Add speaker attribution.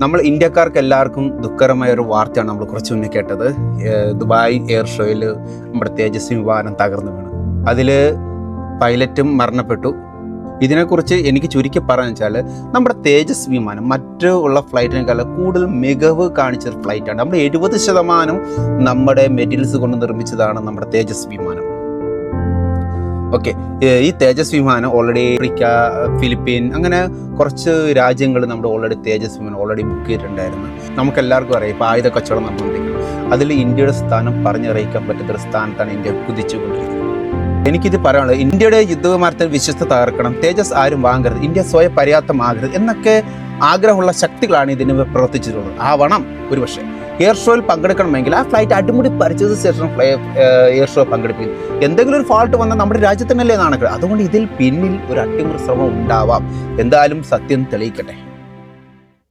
Speaker 1: നമ്മൾ ഇന്ത്യക്കാർക്ക് എല്ലാവർക്കും ദുഃഖകരമായ ഒരു വാർത്തയാണ് നമ്മൾ കുറച്ച് മുന്നേ കേട്ടത്. ദുബായ് എയർ ഷോയിൽ നമ്മുടെ തേജസ്വി വിമാനം തകർന്നു വീണു. അതിൽ പൈലറ്റും മരണപ്പെട്ടു. ഇതിനെക്കുറിച്ച് എനിക്ക് ചുരുക്കി പറയാന്ന് വെച്ചാൽ നമ്മുടെ തേജസ് വിമാനം മറ്റുള്ള ഫ്ലൈറ്റിനേക്കാളും കൂടുതൽ മികവ് കാണിച്ചൊരു ഫ്ലൈറ്റാണ്. നമ്മുടെ 70% നമ്മുടെ മെറ്റീരിയൽസ് കൊണ്ട് നിർമ്മിച്ചതാണ് നമ്മുടെ തേജസ് വിമാനം. ഓക്കെ, ഈ തേജസ് വിമാനം ഓൾറെഡി ആഫ്രിക്ക, ഫിലിപ്പീൻ അങ്ങനെ കുറച്ച് രാജ്യങ്ങൾ നമ്മുടെ ഓൾറെഡി തേജസ് വിമാനം ഓൾറെഡി ബുക്ക് ചെയ്തിട്ടുണ്ടായിരുന്നു. നമുക്കെല്ലാവർക്കും അറിയാം ഇപ്പോൾ ആയുധ കച്ചവടം നടന്നുകൊണ്ടിരിക്കുന്നത്. അതിൽ ഇന്ത്യയുടെ സ്ഥാനം പറഞ്ഞറിയിക്കാൻ പറ്റുന്നൊരു സ്ഥാനത്താണ് ഇന്ത്യ കുതിച്ചുകൊണ്ടിരിക്കുന്നത്. എനിക്കിത് പറയാനുള്ളത്, ഇന്ത്യയുടെ യുദ്ധവിമാനത്തിൽ വിശ്വസ്ത തകർക്കണം, തേജസ് ആരും വാങ്ങരുത്, ഇന്ത്യ സ്വയം പര്യാപ്തമാകരുത് എന്നൊക്കെ ആഗ്രഹമുള്ള ശക്തികളാണ് ഇതിന് പ്രവർത്തിച്ചിട്ടുള്ളത്. ആവണം ഒരുപക്ഷെ എയർ ഷോയിൽ പങ്കെടുക്കണമെങ്കിൽ ആ ഫ്ലൈറ്റ് അടിമുടി പരിചയ ശേഷം എയർ ഷോ പങ്കെടുപ്പിക്കും. എന്തെങ്കിലും ഒരു ഫാൾട്ട് വന്നാൽ നമ്മുടെ രാജ്യത്തിനല്ലേ നാണക്കേട്. അതുകൊണ്ട് ഇതിൽ പിന്നിൽ ഒരു അട്ടിമറി ശ്രമം ഉണ്ടാവാം. എന്തായാലും സത്യം തെളിയിക്കട്ടെ.